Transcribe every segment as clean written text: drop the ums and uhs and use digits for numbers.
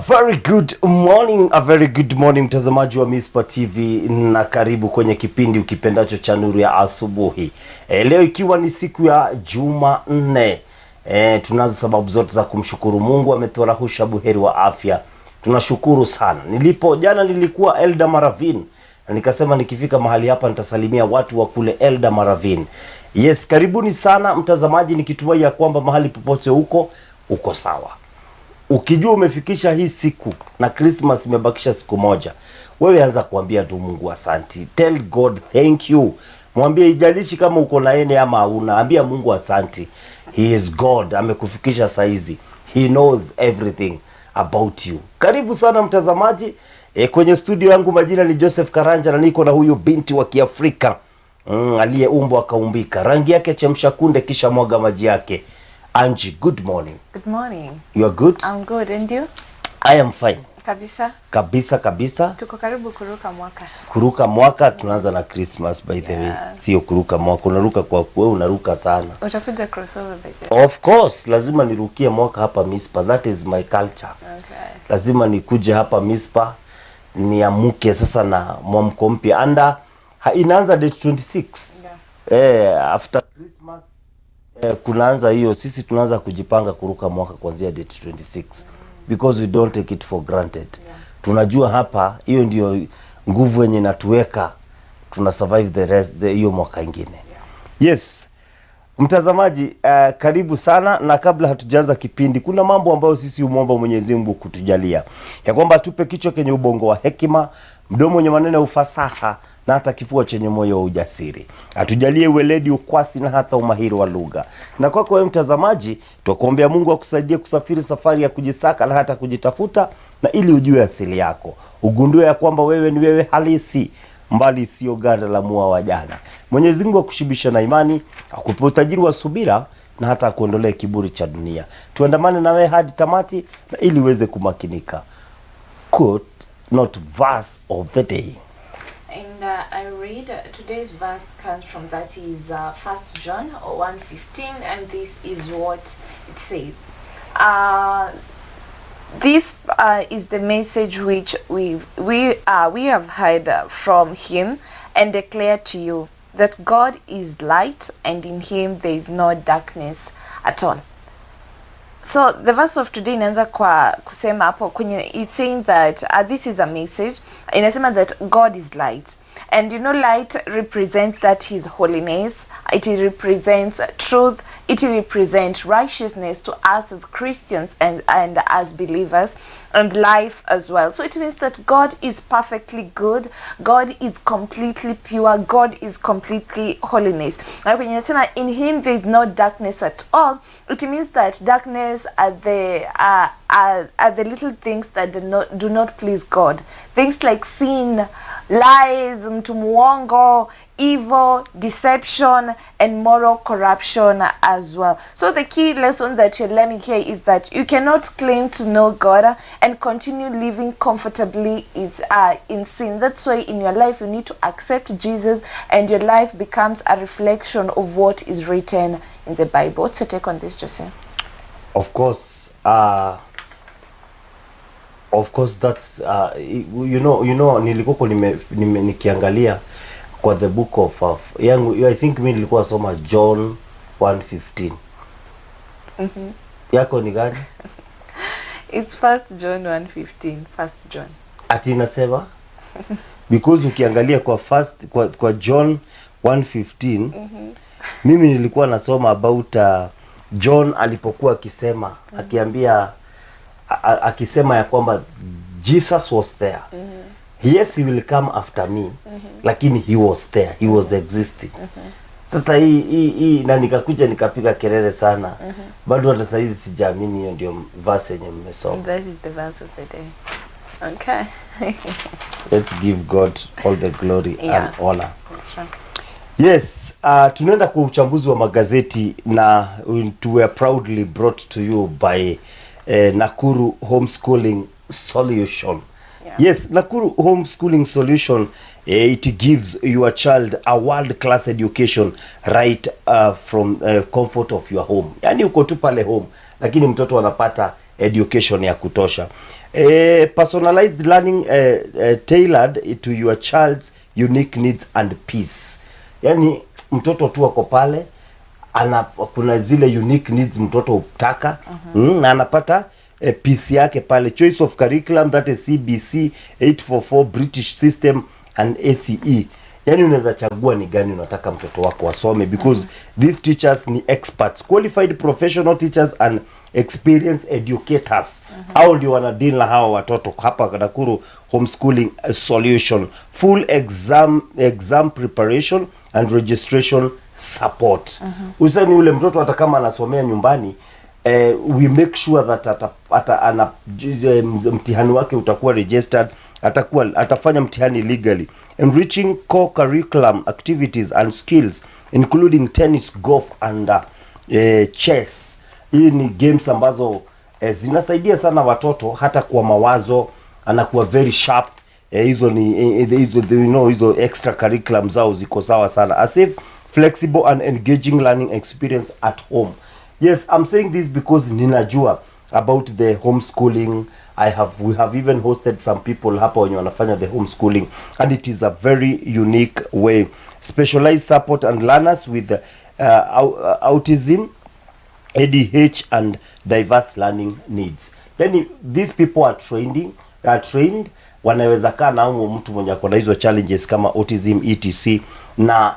A very good morning mtazamaji wa Mizpah TV, na karibu kwenye kipindi ukipendacho cha Nuru ya asubuhi. Leo ikiwa ni siku ya Jumanne, tunazo sababu zote za kumshukuru Mungu. Ametuarahusha buheri wa afya, tunashukuru sana. Jana nilikuwa Elda Maravin na nikasema nikifika mahali hapa nitasalimia watu wa kule Elda Maravin. Yes, karibuni sana mtazamaji, nikitumai ya kwamba mahali popote uko sawa. Ukijua umefikisha hii siku na Christmas imebakisha siku moja, wewe anza kuambia tu Mungu asanti. Tell God thank you. Mwambie, ijalishi kama uko na ene ama hauna, ambia Mungu asanti. He is God, amekufikisha saizi. He knows everything about you. Karibu sana mtazamaji. Kwenye studio yangu majina ni Joseph Karanja, na niko na huyu binti wa Kiafrika aliyeumbwa akaumbika. Rangi yake chemsha kunde kisha mwaga maji yake. Angie, good morning. Good morning. You are good? I'm good, and you? I am fine. Kabisa. Kabisa. Tuko karibu kuruka mwaka. Kuruka mwaka, tunaanza na Christmas by the way. Sio kuruka mwaka, unaruka kwa wewe unaruka sana. Utakuja crossover by the way. Of course, lazima nirukie mwaka hapa Mizpah. That is my culture. Okay. Lazima nikuje hapa Mizpah, niamuke sasa na mwamko mpya. Anda inaanza date 26. Yeah. After Christmas kunaanza hiyo, sisi tunaanza kujipanga kuruka mwaka kuanzia date 26 because we don't take it for granted. Tunajua hapa hiyo ndio nguvu yenye natuweka tuna survive the rest hiyo mwaka ingine. Yes mtazamaji, karibu sana, na kabla hatujaanza kipindi kuna mambo ambayo sisi umuomba Mwenyezi Mungu kutujalia, ya kwamba tupe kichwa kenye ubongo wa hekima, mdomo wenye maneno ya ufasaha, na hata kifua chenye moyo wa ujasiri. Atujalie weledi, ukwasi na hata umahiri wa lugha. Na kwako wewe mtazamaji, tukuombea Mungu akusaidie kusafiri safari ya kujisaka na hata kujitafuta, na ili ujue asili yako, ugundue ya kwamba wewe ni wewe halisi, mbali sio ganda la mua wa jana. Mwenyezi Mungu akushibisha na imani, akupe utajiri wa subira, na hata kuondolee kiburi cha dunia. Tuandamane na wewe hadi tamati, na ili uweze kumakinika. Quote, not verse of the day. And I read today's verse comes from that is 1 John 1:15, and this is what it says. This is the message which we have heard from him and declare to you, that God is light, and in him there is no darkness at all. So the verse of today inaanza kwa kusema hapo kwenye, it's saying that this is a message. Inasema that God is light, and you know light represents that his holiness, it represents truth, it represents righteousness to us as Christians and as believers, and life as well. So it means that God is perfectly good, God is completely pure, God is completely holiness. And when you say in him there is no darkness at all, it means that darkness are the little things that do not please God. Things like sin, lies, mtu muongo, evil, deception, and moral corruption as well. So the key lesson that you're learning here is that you cannot claim to know God and continue living comfortably in sin. That's why in your life you need to accept Jesus, and your life becomes a reflection of what is written in the Bible. What's your take on this, Jose? Of course, that's you know nilikuwa nikiangalia kwa the book of yangu, I think mimi nilikuwa soma John 1:15. Yako ni gani? It's 1 John 1:15. 1 John. Ati inasema because ukiangalia kwa John 1:15, mimi nilikuwa nasoma about John alipokuwa akisema akisema ya kwamba Jesus was there. Yes, he will come after me. Lakini he was there, he was existing. Sasa hii na nikakuja nikapiga kelele sana. Bado hata sasa hizi sijaamini hiyo ndio verse yenye mmesoma. That is the verse of the day. Okay. Let's give God all the glory and honor. That's right. Yes, tunaenda kwa uchambuzi wa magazeti, na we are proudly brought to you by Nakuru Homeschooling Solution. Yes, Nakuru Homeschooling Solution, it gives your child a world-class education right from comfort of your home. Yani uko tu pale home, lakini mtoto anapata education ya kutosha. Personalized learning tailored to your child's unique needs and peace. Yani mtoto tu ako pale kuna zile unique needs mtoto utaka na anapata peace yake pale. Choice of curriculum, that is CBC 844 British system and ACE. Yani unaweza chagua ni gani unataka mtoto wako asome, because these teachers ni experts, qualified professional teachers and experienced educators. Hao ndio wanadeal na hawa watoto hapa Nakuru Homeschooling Solution. Full exam preparation and registration support. Usani ule mtoto hata kama anasomea nyumbani, we make sure that mtihani wake utakuwa registered, atafanya mtihani legally. Enriching core curriculum activities and skills including tennis, golf and chess. Hii ni games ambazo zinasaidia sana watoto hata kwa mawazo, anakuwa very sharp. Hizo ni hizo extra curriculum zao ziko sawa sana. A safe, flexible and engaging learning experience at home. Yes, I'm saying this because ninajua about the homeschooling. We have even hosted some people hapa wenye wanafanya the homeschooling, and it is a very unique way. Specialized support and learners with autism, ADH and diverse learning needs. Yani these people are trained, wanaweza kaa na mtu mwenye akona hizo challenges kama autism, etc, na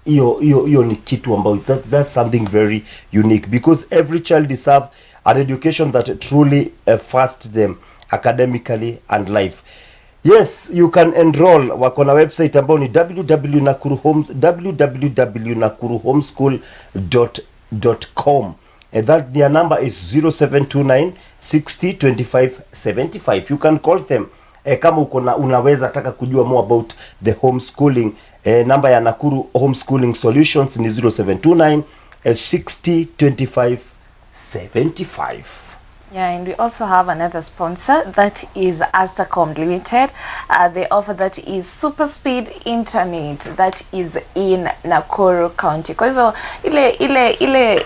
hiyo ni kitu ambayo that's something very unique, because every child deserves an education that truly first them academically and life. Yes, you can enroll. Wako na website ambayo ni www.nakuruhomeschool.com. And that their number is 0729 60 25 75. You can call them. Kama unaweza taka kujua more about the homeschooling, number ya Nakuru Homeschooling Solutions ni 0729 60 25 75. Yeah, and we also have another sponsor, that is Astacom Limited. They offer that is super speed internet that is in Nakuru County. Kwa hivyo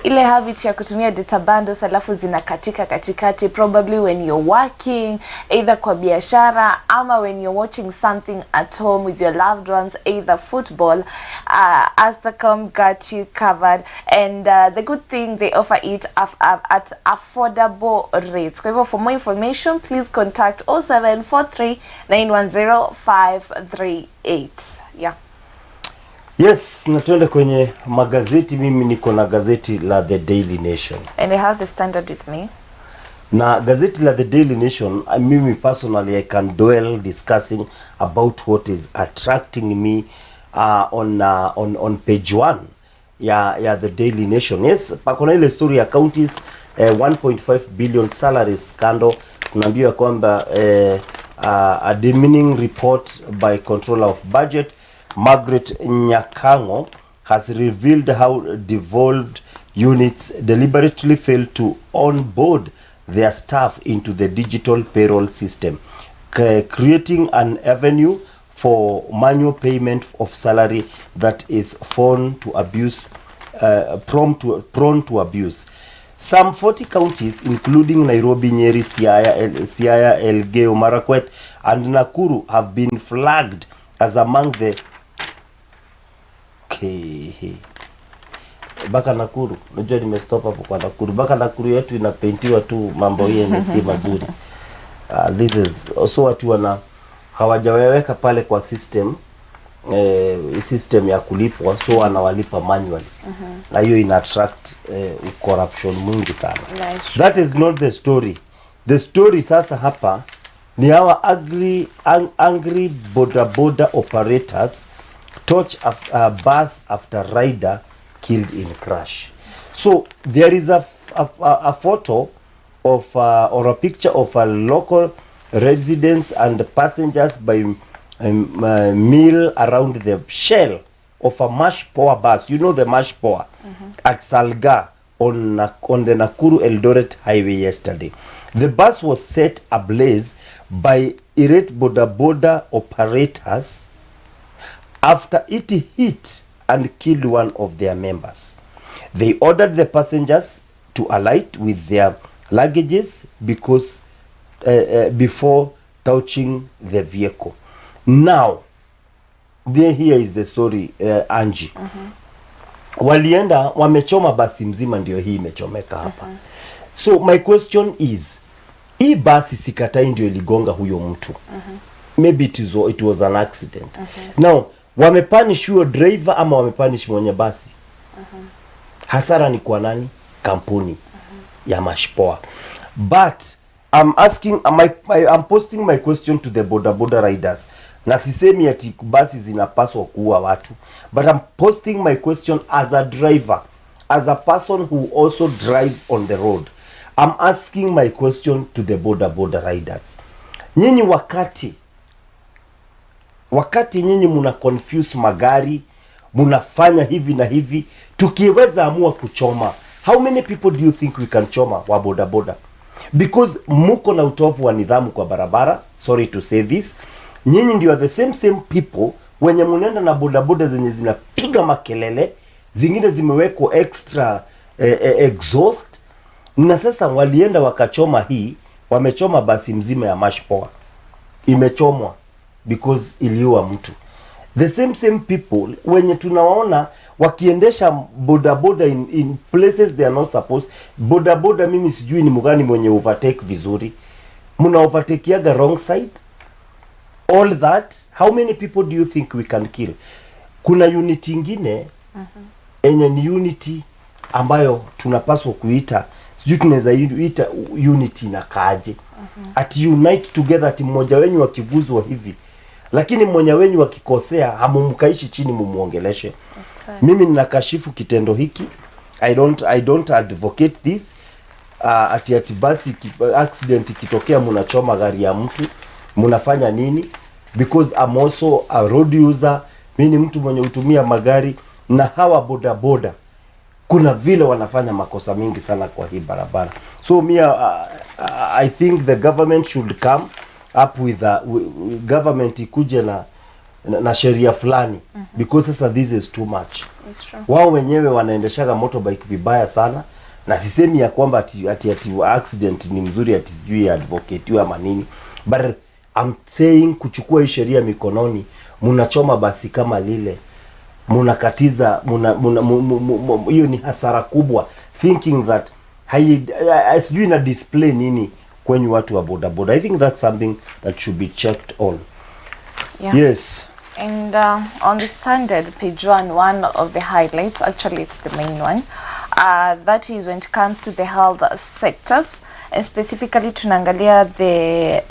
ile habit ya kutumia data bundles alafu zinakatika katikati, probably when you're working either kwa biashara ama when you're watching something at home with your loved ones, either football, Astacom got you covered. And the good thing, they offer it at affordable rates. Kwa hivyo for more information, please contact 0743 910 538. Yeah. Yes, na tuende kwenye magazeti. Mimi niko na gazeti la The Daily Nation. And I have the Standard with me. Na gazeti la The Daily Nation, mimi personally I can dwell discussing about what is attracting me on page 1 ya The Daily Nation. Yes, pakona ile story ya counties 1.5 billion salary scandal. Kunaambiwa kwamba a demeaning report by controller of budget Margaret Nyakango has revealed how devolved units deliberately failed to onboard their staff into the digital payroll system, creating an avenue for manual payment of salary that is prone to abuse. Some 40 counties, including Nairobi, Nyeri, Siaya, Elgeyo Marakwet, and Nakuru, have been flagged as among the Baka Nakuru. Unajua nimestop hapo kwa Nakuru. Baka Nakuru yetu inapaintiwa tu mambo hii ni mazuri. This is also watu hawajaweka pale kwa system ya kulipwa, so anawalipa manually. Na hiyo ina attract corruption mwingi sana. Nice. That is not the story. The story sasa hapa ni hawa angry boda operators touch a bus after rider killed in crash. So there is a photo of or a picture of a local residents and passengers by mill around the shell of a mash power bus. You know the mash power at Salga on the Nakuru Eldoret highway yesterday. The bus was set ablaze by irate boda operators after it hit and killed one of their members. They ordered the passengers to alight with their luggages because before touching the vehicle. Now here is the story, Angie. Walienda wamechoma basi mzima, ndio hii imechomeka hapa. So my question is, hii basi sikatai ndio iligonga huyo mtu. Maybe it was an accident. Now wamepunish huyo driver ama wamepunish mwenye basi? Hasara ni kwa nani? Kampuni ya mashpoa. But I'm asking, I'm posting my question to the boda riders. Na sisemi ati basi zinapaswa kuua watu, but I'm posting my question as a driver, as a person who also drive on the road. I'm asking my question to the boda riders. Nyinyi wakati nyinyi muna confuse magari, munafanya hivi na hivi, tukiweza amua kuchoma, how many people do you think we can choma wa boda? Because muko na utovu wa nidhamu kwa barabara. Sorry to say this. Nyinyi ndio the same people wenye munenda na boda zenye zinapiga makelele, zingine zimewekwa extra exhaust. Na sasa walienda wakachoma hii, wamechoma basi mzima ya mashpoa. Imechomwa because iliua mtu. The same people wenye tunawaona wakiendesha boda in places they are not supposed. Boda mimi sijui ni mgani mwenye overtake vizuri. Muna overtakeaga wrong side. All that, how many people do you think we can kill? Kuna unity ingine enye ni unity ambayo tunapaswa kuita, sijui tunaweza ita unity na kaje. Ati unite together, ati mmoja wenyu wakiguzwa hivi, lakini mmoja wenyu wakikosea hamumkaishi chini mumuongeleshe. Mimi ninakashifu kitendo hiki. I don't advocate this. Ati basi accident ikitokea munachoma gari ya mtu, munafanya nini? Because I'm also a road user. Mimi ni mtu mwenye utumia magari, na hawa boda kuna vile wanafanya makosa mingi sana kwa hii barabara. So I think the government should come up with government ikuje na sheria fulani, because sasa this is too much. Wao wenyewe wanaendeshaga motorbike vibaya sana, na sisemi ya kwamba ati accident ni mzuri, ati sijui advocate ama nini, but I'm saying kuchukua hii sheria mikononi, munachoma basi kama lile, munakatiza, hiyo ni hasara kubwa, thinking that sijui na display nini kwenye watu wa boda. I think that's something that should be checked on. Yeah. Yes. And on the Standard page one of the highlights, actually it's the main one, that is when it comes to the health sectors, and specifically tunaangalia the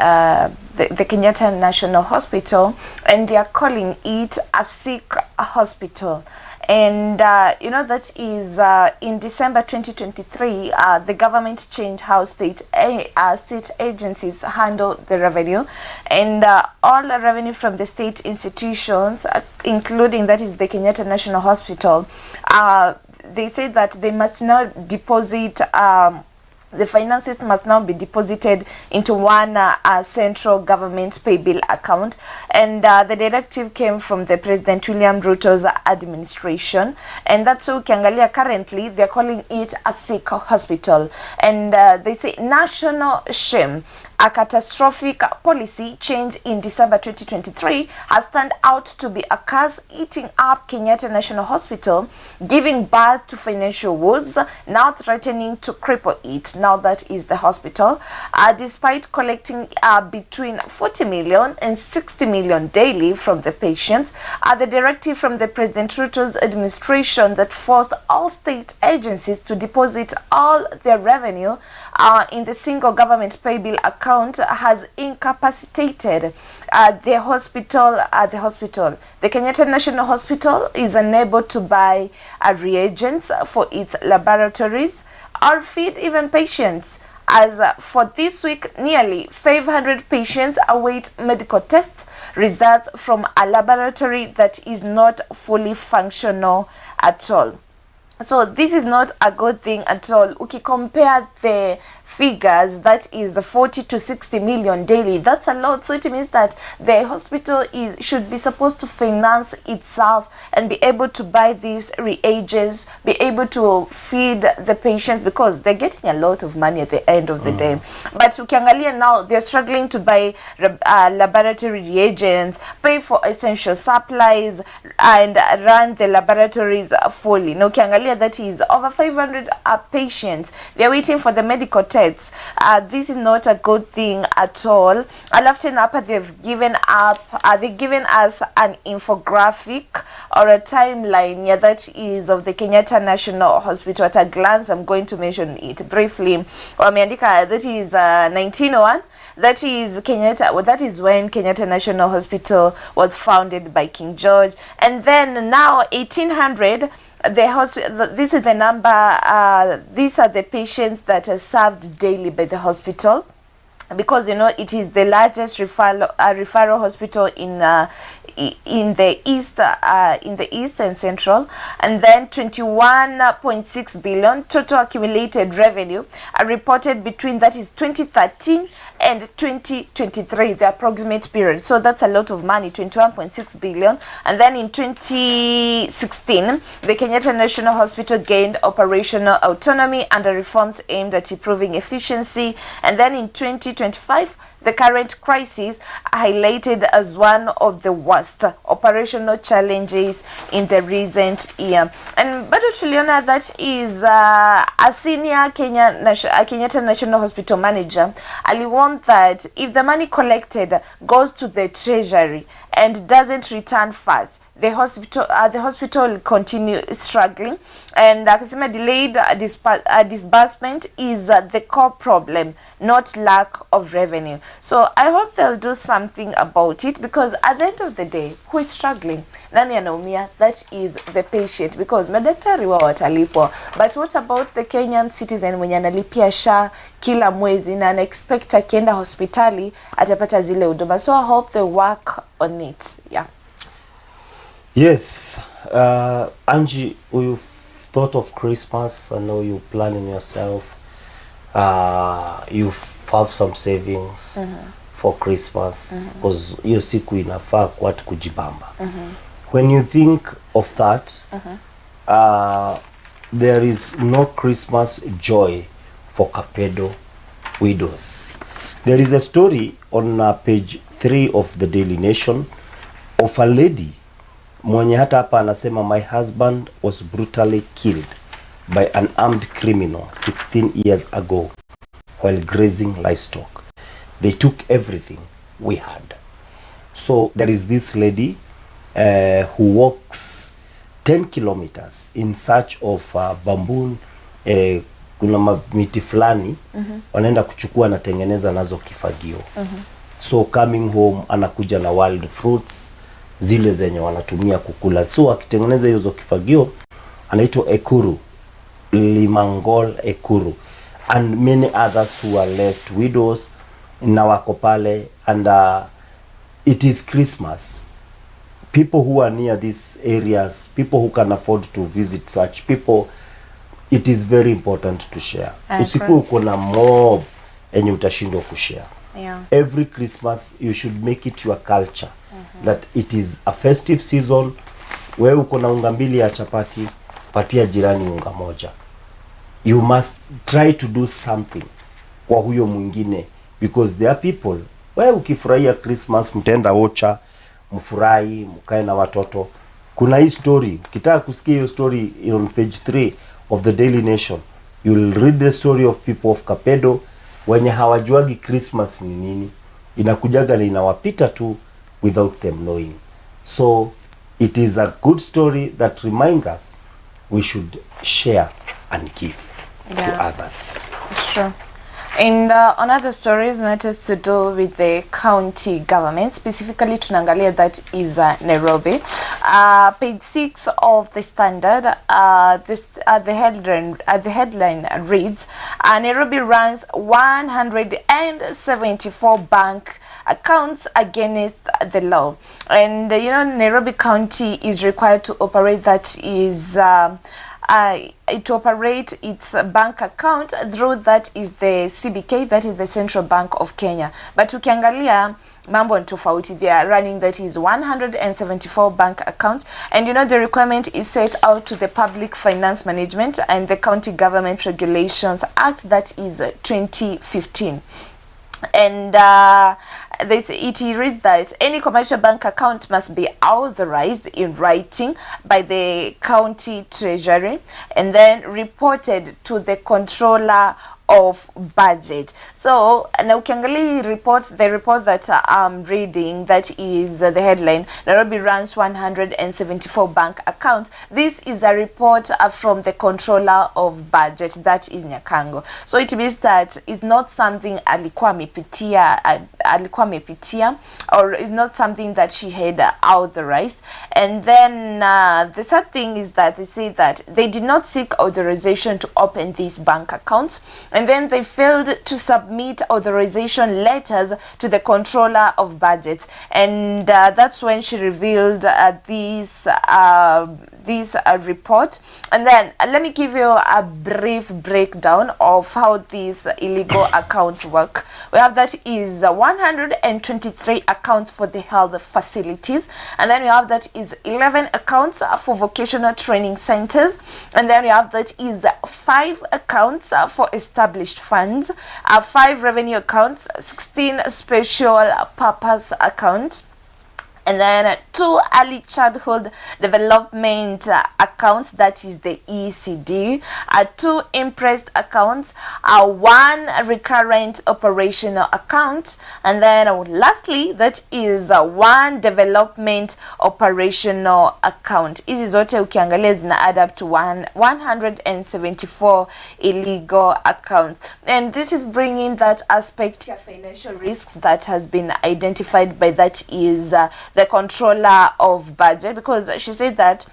Kenyatta National Hospital, and they are calling it a sick hospital. And you know, that is in December 2023, the government changed how state agencies handle the revenue, and all revenue from the state institutions, including that is the Kenyatta National Hospital, they say that they must not deposit the finances must now be deposited into one central government paybill account, and the directive came from the President William Ruto's administration, and that's why ukiangalia currently they're calling it a sick hospital, and they say national shame. A catastrophic policy change in December 2023 has turned out to be a curse eating up Kenyatta National Hospital, giving birth to financial woes, now threatening to cripple it. Now that is the hospital. Despite collecting between 40 million and 60 million daily from the patients, the directive from the President Ruto's administration that forced all state agencies to deposit all their revenue in the single government paybill account has incapacitated the hospital. The Kenyatta National Hospital is unable to buy reagents for its laboratories or feed even patients. As for this week, nearly 500 patients await medical test results from a laboratory that is not fully functional at all. So this is not a good thing at all. Okay, compare the figures, that is 40 to 60 million daily. That's a lot. So it means that the hospital should be supposed to finance itself and be able to buy these reagents, be able to feed the patients, because they're getting a lot of money at the end of the day. But ukiangalia now, they're struggling to buy laboratory reagents, pay for essential supplies, and run the laboratories fully. Now ukiangalia, that is over 500 patients, they're waiting for the medical tests. This is not a good thing at all. Alafu hapa they've given us an infographic or a timeline, yeah, that is of the Kenyatta National Hospital. At a glance, I'm going to mention it briefly. Wameandika that is 1901. That is Kenyatta. Well, that is when Kenyatta National Hospital was founded by King George, and then now 1800. The hospital, this is the number, these are the patients that are served daily by the hospital, because you know it is the largest referral hospital in the east and central. And then 21.6 billion total accumulated revenue are reported between, that is 2013 and 2023, the approximate period. So that's a lot of money, 21.6 billion. And then in 2016, the Kenyatta National Hospital gained operational autonomy under reforms aimed at improving efficiency. And then in 2025, the current crisis highlighted as one of the worst operational challenges in the recent year. And bado tuliona that is a senior Kenyatta National Hospital manager want that if the money collected goes to the treasury and doesn't return fast, the hospital will continue struggling. And akasema delayed disbursement is the core problem, not lack of revenue. So I hope they'll do something about it, because at the end of the day, who is struggling? Nani anaumia? That is the patient, because madaktari wao watalipwa. But what about the Kenyan citizen mwenye analipia SHA kila mwezi na ana expect akienda hospitali atapata zile huduma? So I hope they work on it. Yeah. Yes, Angie, you've thought of Christmas. I know you're planning yourself. You have some savings for Christmas, because hiyo siku inafaa kwa watu kujibamba. When you think of that, there is no Christmas joy for Kapedo widows. There is a story on page 3 of the Daily Nation of a lady mwenye hata hapa anasema, my husband was brutally killed by an armed criminal 16 years ago while grazing livestock. They took everything we had. So there is this lady who walks 10 kilometers in search of bamboo. Kuna miti fulani wanaenda kuchukua na tengeneza nazo kifagio. So coming home anakuja na wild fruits zile zenye wanatumia kukula. So akitengeneza hizo kifagio anaitwa ekuru, limangol ekuru, and many others who are left widows na wako pale. And it is Christmas. People who are near these areas, people who can afford to visit such people, it is very important to share. Usiku uko na mob enye utashindwa kushare. Yeah. Every Christmas you should make it your culture that it is a festive season. Wewe uko na unga mbili ya chapati, patia jirani unga moja. You must try to do something kwa huyo mwingine, because there are people, wewe ukifurahia Christmas mtenda ocha, mfurahi, mkae na watoto. Kuna hii story, ukitaka kusikia hiyo story on page 3 of the Daily Nation, you'll read the story of people of Kapedo wenye hawajuagi Christmas ni nini. Inakujaga na inawapita tu without them knowing. So it is a good story that reminds us we should share and give to others. It's true. And on other stories matters to do with the county government, specifically tunangalia that is Nairobi. Page 6 of the Standard, the headline reads, Nairobi runs 174 bank accounts against the law. And you know, Nairobi County is required to operate, that is to operate its bank account through that is the CBK, that is the Central Bank of Kenya. But ukiangalia mambo ni tofauti, they are running that is 174 bank accounts, and you know the requirement is set out to the Public Finance Management and the County Government Regulations Act, that is 2015. And it reads that any commercial bank account must be authorized in writing by the county treasury and then reported to the controller of budget. So now ukiangalia the report that I'm reading, that is the headline, Nairobi runs 174 bank accounts. This is a report from the controller of budget, that is Nyakango. So it means that it's not something alikuwa amepitia or is not something that she had authorized. And then the sad thing is that they say that they did not seek authorization to open these bank accounts, and then they failed to submit authorization letters to the controller of budgets, and that's when she revealed this report. And then let me give you a brief breakdown of how these illegal accounts work. We have that is 123 accounts for the health facilities, and then we have that is 11 accounts for vocational training centers, and then we have that is 5 accounts for established funds, 5 revenue accounts, 16 special purpose accounts, and then 2 early childhood development accounts, that is the ECD, 2 impressed accounts, 1 recurrent operational account, and then lastly that is 1 development operational account. Hizi zote ukiangalia zina add up to 174 illegal accounts, and this is bringing that aspect of financial risks that has been identified by that is the controller of budget, because she said that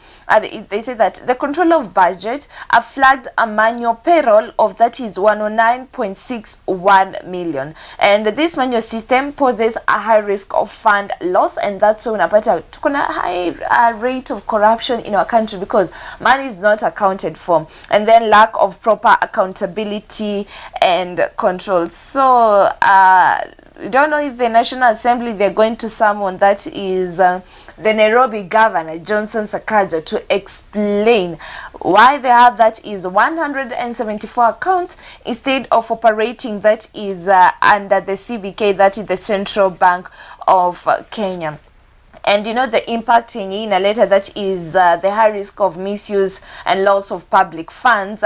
they say that the controller of budget flagged a manual payroll of that is 109.61 million, and this manual system poses a high risk of fund loss, and that's why unapata kuna high rate of corruption in our country because money is not accounted for, and then lack of proper accountability and control. So we don't know if the National Assembly, they're going to summon that is the Nairobi Governor Johnson Sakaja to explain why they have that is 174 accounts instead of operating that is under the CBK, that is the Central Bank of Kenya. And you know the impact in inaleta that is the high risk of misuse and loss of public funds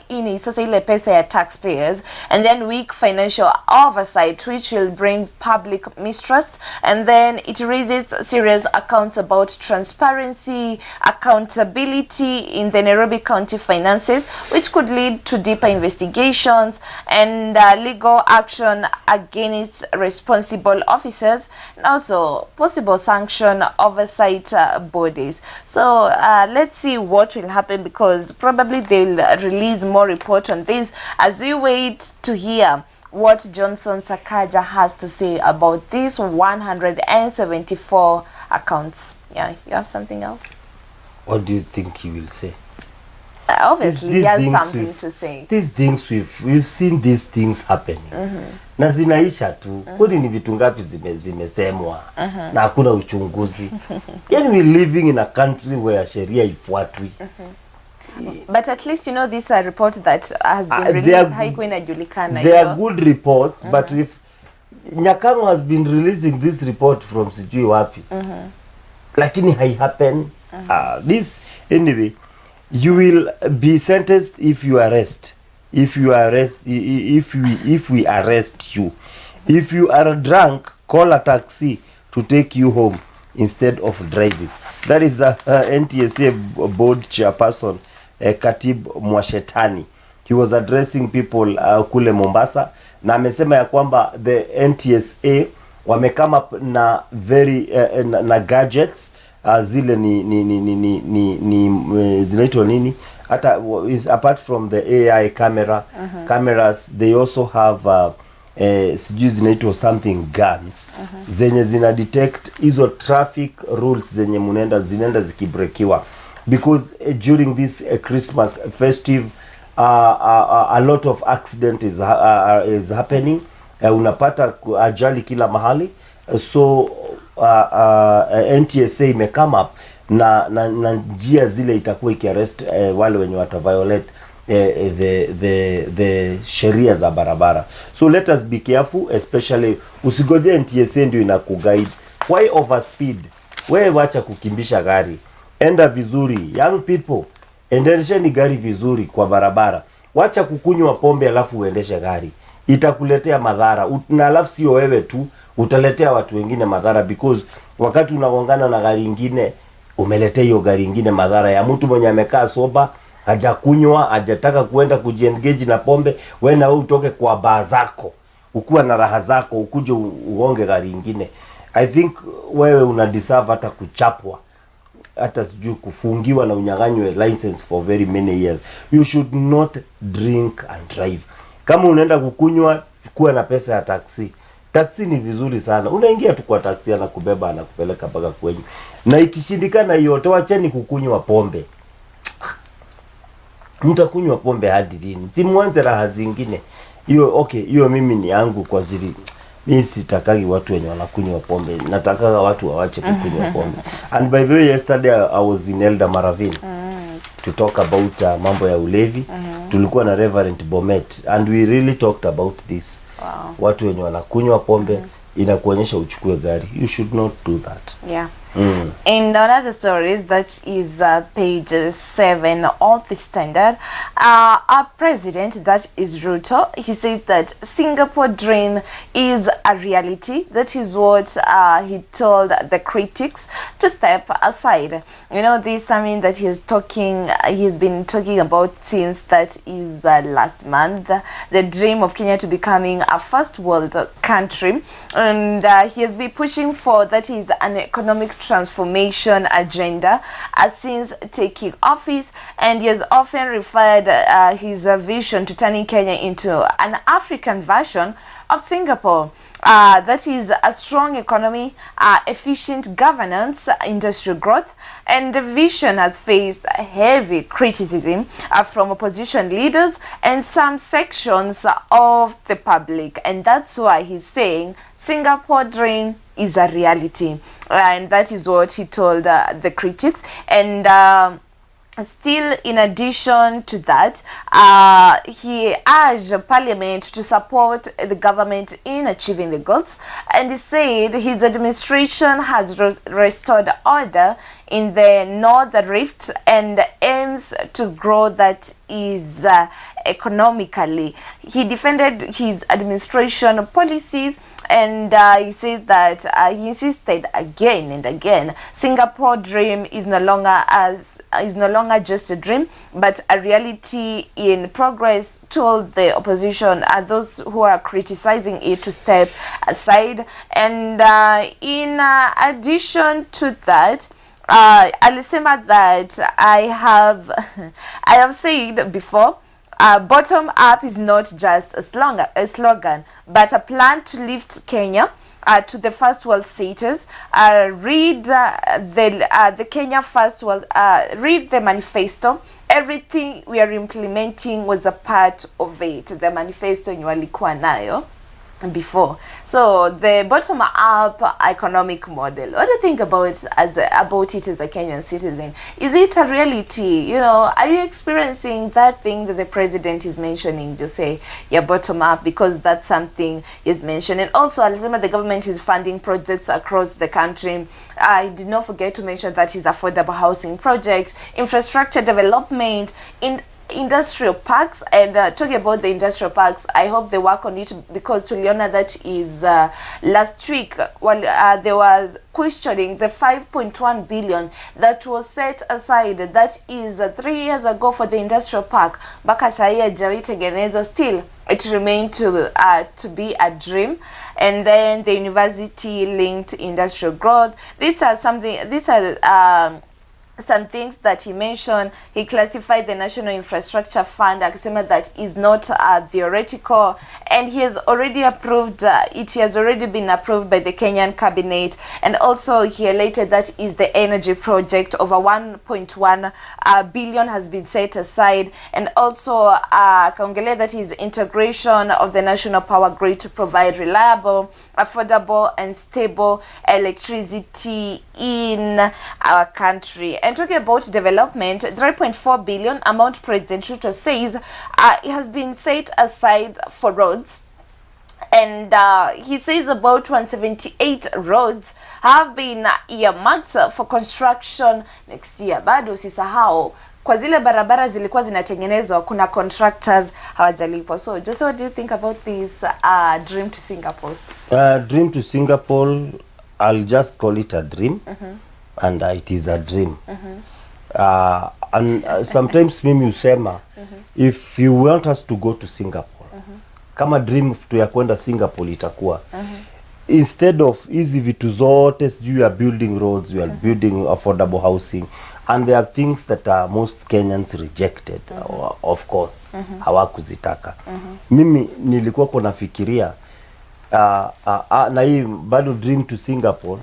ini sasa ile pesa ya taxpayers, and then weak financial oversight which will bring public mistrust, and then it raises serious accounts about transparency, accountability in the Nairobi County finances, which could lead to deeper investigations and legal action against responsible officers, and also possible sanctions oversight bodies. So let's see what will happen, because probably they'll release more report on this as we wait to hear what Johnson Sakaja has to say about these 174 accounts. Yeah, you have something else? What do you think he will say? Obviously he has something to say. These things we've seen these things happening. Na zinaisha tu. Kwani ni vitu ngapi zimesemwa na hakuna uchunguzi. Yani we living in a country where sheria ifuatwi. But at least you know this report that has been released haiko inajulikana. They are good reports, but if Nyakango has been releasing this report from sijui wapi. Lakini hai happen. This anyway, you will be sentenced if you arrest. If we arrest you. If you are drunk, call a taxi to take you home instead of driving. That is the NTSA board chairperson Katib Mwashetani. He was addressing people kule Mombasa, na amesema ya kwamba the NTSA wame come up na very na gadgets zile ni zinaitwa nini, hata is apart from the AI cameras, they also have sijui zinaitwa something guns zenye zina detect hizo traffic rules zenye zinaenda zikibrekiwa. because during this Christmas festive a lot of accident is happening. Unapata ajali kila mahali, so NTSA may come up na njia zile itakuwa ikiarrest wale wenye wata violate the sheria za barabara. So let us be careful, especially usigoje NTSA ndio inakuguide. Why overspeed? Wewe wacha kukimbisha gari, enda vizuri. Young people, endesheni gari vizuri kwa barabara. Wacha kukunywa pombe alafu uendeshe gari, itakuletea madhara. Na alafu sio wewe tu, utaletea watu wengine madhara, because wakati unagongana na gari ingine, umeletea hiyo gari ingine madhara ya mtu mwenye amekaa soba, hajakunywa, hajataka kuenda kujiengage na pombe. Wewe na wewe utoke kwa baa zako, ukuwa na raha zako, ukuje uonge gari ingine. I think wewe una deserve hata kuchapwa, hata sijui kufungiwa na unyang'anywe license for very many years. You should not drink and drive. Kama unaenda kukunywa, kuwa na pesa ya taxi. Taxi ni vizuri sana. Unaingia tu kwa taxi, anakubeba anakupeleka mpaka kwenyu. Na ikishindikana hiyo, toacheni kukunywa pombe. Mtakunywa pombe hadi lini? Si mwanze raha zingine. Hiyo okay, hiyo mimi ni yangu kwa zili. Mimi sitakagi watu wenye wanakunywa pombe. Natakaga watu waache kukunywa pombe. And by the way, yesterday I was in Elda Maravin to talk about mambo ya ulevi. Tulikuwa na Reverend Bomet and we really talked about this. Wow. Watu wenye wanakunywa pombe inakuonyesha uchukue gari. You should not do that. Yeah. And another stories, that is page 7 of the Standard. Our president, that is Ruto, he says that Singapore dream is a reality. That is what he told the critics to step aside. You know, this is something that he's been talking about since that is last month. The dream of Kenya to becoming a first world country, and he has been pushing for, that is an economic transformation agenda since taking office, and he has often referred his vision to turning Kenya into an African version of Singapore. That is a strong economy, efficient governance, industrial growth, and the vision has faced heavy criticism from opposition leaders and some sections of the public, and that's why he's saying Singapore dream is a reality, and that is what he told the critics. And still, in addition to that, he urged Parliament to support the government in achieving the goals, and he said his administration has restored order in the North Rift and aims to grow, that is economically. He defended his administration policies, and he says that he insisted again and again, Singapore dream is no longer just a dream, but a reality in progress. Told the opposition, those who are criticizing it, to step aside. And in addition to that, alisema that I have said before, bottom up is not just a slogan, but a plan to lift Kenya to the first world status. Read the Kenya First World, read the manifesto. Everything we are implementing was a part of it. The manifesto yenye walikuwa nayo before. So the bottom up economic model, what do you think about it as a Kenyan citizen? Is it a reality? You know, are you experiencing that thing that the president is mentioning, just say bottom up, because that's something is mentioned? And also, alisema the government is funding projects across the country. I did not forget to mention that is affordable housing project, infrastructure development, in industrial parks. And talking about the industrial parks, I hope they work on it, because tuliona that is last week while there was questioning the 5.1 billion that was set aside, that is 3 years ago, for the industrial park. Mpaka sahi hajaitengenezwa, still it remained to be a dream. And then the university linked industrial growth, these are some things that he mentioned. He classified the National Infrastructure Fund, akisema that is not theoretical, and he has already approved it has already been approved by the Kenyan cabinet. And also he highlighted that is the energy project. Over 1.1 billion has been set aside, and also kaongelea that is integration of the national power grid to provide reliable, affordable and stable electricity in our country. And talking about development, 3.4 billion amount President Ruto says it has been set aside for roads. And he says about 178 roads have been earmarked for construction next year. Bado usisahau kwa zile barabara zilikuwa zinatengenezwa kuna contractors hawajalipwa. So just what do you think about this dream to Singapore? Dream to Singapore, I'll just call it a dream. And it is a dream. And sometimes mimi usema if you want us to go to Singapore, kama dream tu ya kwenda Singapore itakuwa instead of hizi vitu zote, you are building roads, you are building affordable housing, and there are things that most Kenyans rejected. Of course hawakuzitaka. Mimi nilikuwa kuna fikiria na hii bado dream to Singapore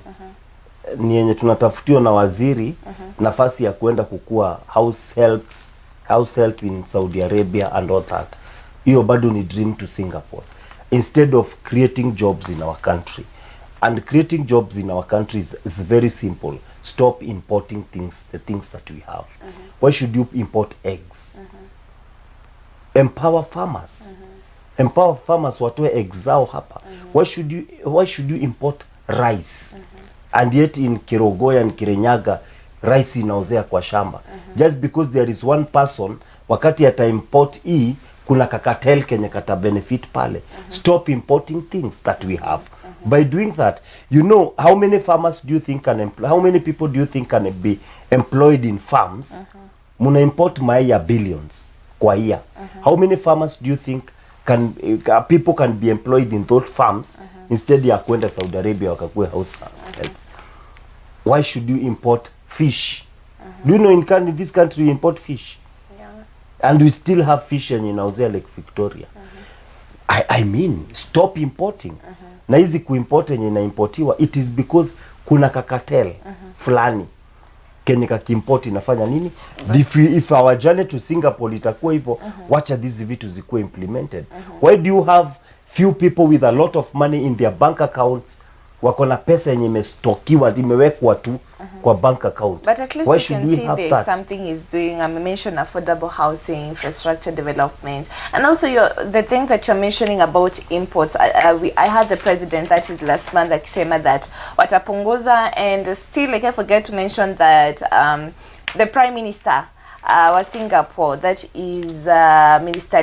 ni yenye tunatafutiwa na waziri nafasi ya kwenda kukua house help in Saudi Arabia and all that. Hiyo bado ni dream to Singapore, instead of creating jobs in our country. And creating jobs in our country is very simple. Stop importing the things that we have. Why should you import eggs? Empower farmers. Empower farmers watoe eggs zao hapa. Why should you import rice? And yet in Kirogoya and Kirinyaga rice inaozea kwa shamba. Just because there is one person wakati ata import kuna kakatel kenye kata benefit pale. Stop importing things that we have. By doing that, you know how many farmers do you think can how many people do you think can be employed in farms? Muna import mayai ya billions kwa year. How many farmers do you think can people can be employed in those farms instead ya kwenda Saudi Arabia wakakue house helps? Why should you import fish? Do you know in this country we import fish? And we still have fish in inauzea Lake Victoria. I mean, stop importing. Na hizi kuimport yenye inaimportiwa, it is because kuna kakatel fulani kenye kakimport inafanya nini? If our journey to Singapore itakuwa hivyo, wacha hizi vitu zikuwe implemented. Why do you have few people with a lot of money in their bank accounts wako na pesa yenye imestokiwa imewekwa tu kwa bank account? But at least why you should can we see have there's that? something he's doing. I mentioned affordable housing, infrastructure development, and also the thing that you're mentioning about imports. I had the president, that is last month, akisema that watapunguza, and still like I forget to mention that the prime minister was Singapore, that is Minister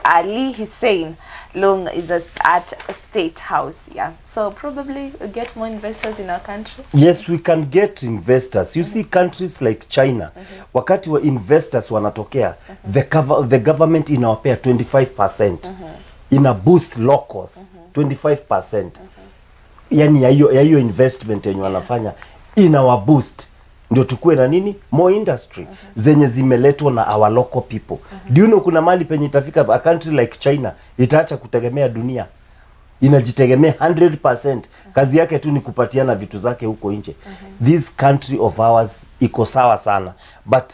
Ali Hussein Long, is at State House. Yeah, so probably we'll get more investors in our country. Yes, we can get investors. You see countries like China, wakati wa investors wanatokea, the government inawapea 25%, ina boost locals 25%. Yani ya hiyo investment yenye wanafanya inawa boost, ndio tukue na nini, more industry zenye zimeletwa na our local people. Do you know kuna mali penye itafika a country like China itaacha kutegemea dunia, inajitegemea 100%. Kazi yake tu ni kupatiana vitu zake huko nje. This country of ours iko sawa sana, but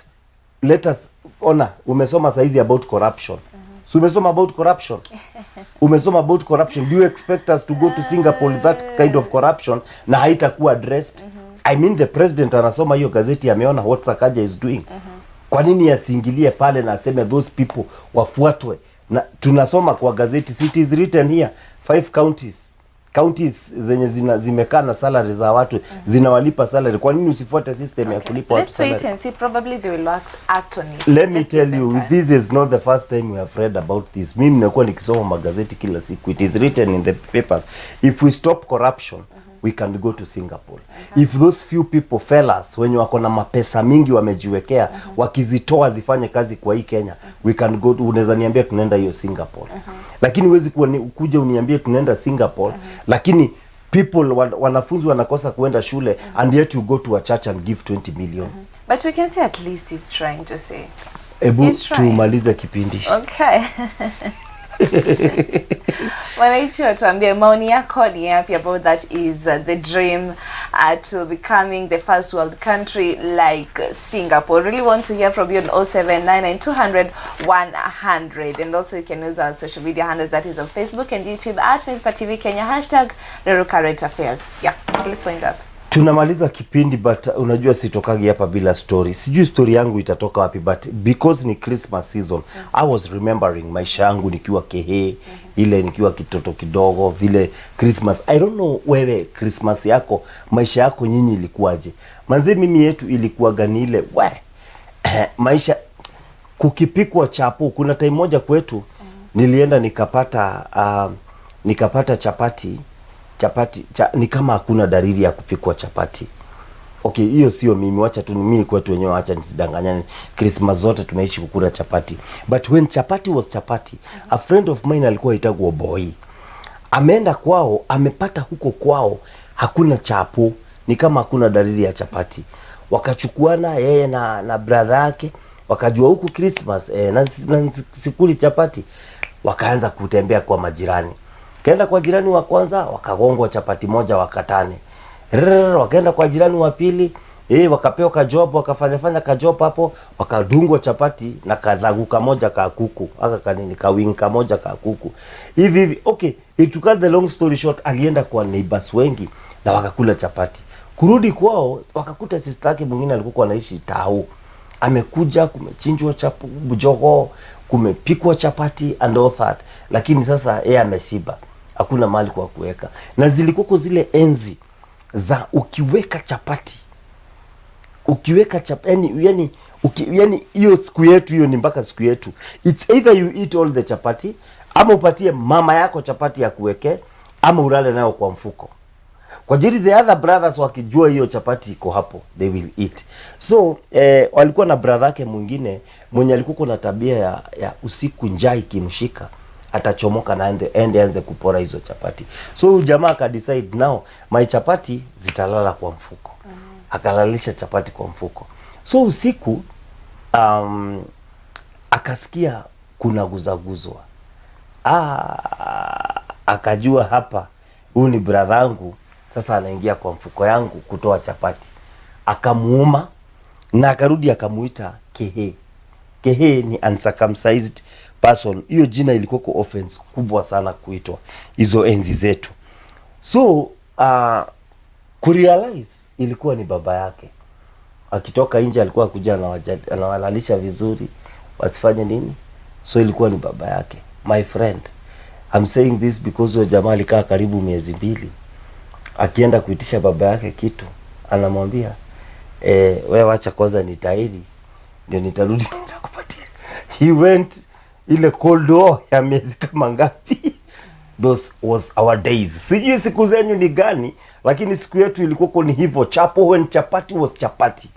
let us umesoma saizi about corruption. So umesoma about corruption. Umesoma about corruption. Do you expect us to go to Singapore with that kind of corruption na haitakuwa addressed? I mean, the president anasoma hiyo gazeti, ameona what Sakaja is doing. Kwa nini asiingilie pale na aseme those people wafuatwe? Na tunasoma kwa gazeti, it is written here 5 counties zenye zimekaa na salary za watu zinawalipa salary. Kwa nini usifuate system ya kulipa watu salary? Let's wait and see, probably they will act on it. Let me tell you, this is not the first time we have read about this. Mimi nimekuwa nikisoma magazeti kila siku. It is written in the papers. If we stop corruption, we can go to Singapore. If those few people fellas wenye wako na mapesa mingi wamejiwekea, wakizitoa zifanye kazi kwa hii Kenya, we can go. Unaweza niambia tunaenda hiyo Singapore. Lakini huwezi kuja uniambie tunaenda Singapore, lakini people wanafunzi wanakosa kuenda shule and yet you go to a church and give 20 million. But we can say at least he's trying to say. Ebu tumalize kipindi. Okay. Wanaichi watuambie maoni yako ni yapi about that is the dream to becoming the first world country like Singapore. Really want to hear from you on 0799200100, and also you can use our social media handles, that is on Facebook and YouTube at Mizpah Tv Kenya, #NURU Current Affairs. Yeah, let's wind up. Tunamaliza kipindi, but unajua sitokagi hapa bila story. Sijui story yangu itatoka wapi, but because ni Christmas season, I was remembering maisha yangu nikiwa Kehe, ile nikiwa kitoto kidogo, vile Christmas. I don't know wewe Christmas yako, maisha yako nyinyi ilikuwaje? Manze mimi yetu ilikuwa gani ile, maisha kukipikwa chapo. Kuna time moja kwetu nilienda nikapata chapati ni kama hakuna dalili ya kupikwa chapati. Okay, hiyo sio mimi, wacha tu mimi kwetu wenyewe, acha nisidanganyane. Christmas zote tumeishi kukula chapati. But when chapati was chapati, a friend of mine alikuwa aitagwa boy. Ameenda kwao, amepata huko kwao hakuna chapo, ni kama hakuna dalili ya chapati. Wakachukuana yeye na brother yake, wakajua huku Christmas na sikuli chapati. Wakaanza kutembea kwa majirani. Kaenda kwa jirani wa kwanza, wakagongwa chapati moja wakatane. Wakaenda kwa jirani wa pili, wakapewa kajob, wakafanya kajob hapo, wakadungwa chapati na kadhagu kamoja ka kuku. Aka kanini kawing kamoja ka kuku. Hivi. Okay, it took the long story short, alienda kwa neighbors wengi na wakakula chapati. Kurudi kwao, wakakuta sister yake mwingine alikuwa anaishi Tau. Amekuja, kumechinjwa jogoo, kumepikwa chapati and all that. Lakini sasa yeye amesiba. Hakuna mahali kwa kuweka. Na zilikuwa zile enzi za ukiweka chapati. Yani hiyo siku yetu, hiyo ni mpaka siku yetu. It's either you eat all the chapati, ama upatie mama yako chapati ya kuweke, ama ulale nayo kwa mfuko. Kwa jiri the other brothers wakijua hiyo chapati iko hapo, they will eat. So walikuwa na brother yake mwingine mwenye alikuwa na tabia ya usiku njaa ikimshika atachomoka na anze kupora hizo chapati. So jamaa akadecide now my chapati zitalala kwa mfuko. Akalalisha chapati kwa mfuko. So usiku akasikia kuna guzaguzwa. Akajua hapa huyu ni brother yangu, sasa anaingia kwa mfuko yangu kutoa chapati. Akamuuma na akarudi akamuita Kehe. Kehe ni uncircumcised person. Hiyo jina ilikuwa kwa offense kubwa sana kuitwa hizo enzi zetu. So kurealize ilikuwa ni baba yake. Akitoka nje alikuwa kuja anawalalisha vizuri, wasifanye nini. So ilikuwa ni baba yake. My friend, I'm saying this because huyo jamaa alikaa karibu miezi 2. Akienda kuitisha baba yake kitu, anamwambia wewe acha kwanza nitairi ndio nitarudi nitakupatia. He went ile cold war ya miezi kama ngapi. Those was our days. Sijui siku zenyu ni gani, lakini siku yetu ilikuwa ni hivyo. Chapo when chapati was chapati.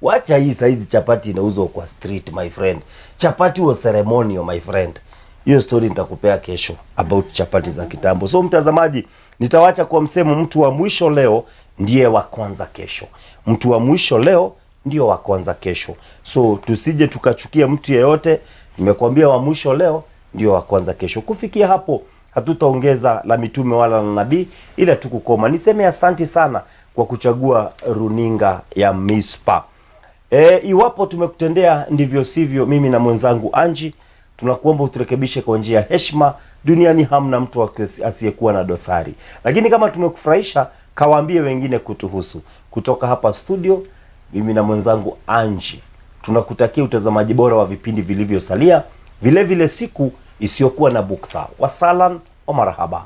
Wacha hii saizi chapati inauzwa kwa street, my friend. Chapati was ceremonial, my friend. Hiyo story nitakupea kesho about chapati za kitambo. So mtazamaji, nitawacha kwa msemo, mtu wa mwisho leo ndiye wa kwanza kesho. Mtu wa mwisho leo ndio wa kwanza kesho. So tusije tukachukia mtu yeyote. Nimekuambia wa mwisho leo ndio wa kwanza kesho. Kufikia hapo hatutaongeza la mitume wala la nabii, ila tukukoma. Niseme asante sana kwa kuchagua runinga ya Mizpah. Iwapo tumekutendea ndivyo sivyo, mimi na mwenzangu Anji tunakuomba uturekebishe kwa njia ya heshima. Duniani hamna mtu asiyekuwa na dosari. Lakini kama tumekufurahisha, kawaambie wengine kutuhusu. Kutoka hapa studio, mimi na mwenzangu Anji tunakutakia utazamaji bora wa vipindi vilivyosalia, vile vile siku isiyokuwa na buktha. Wasalam wa marhaba.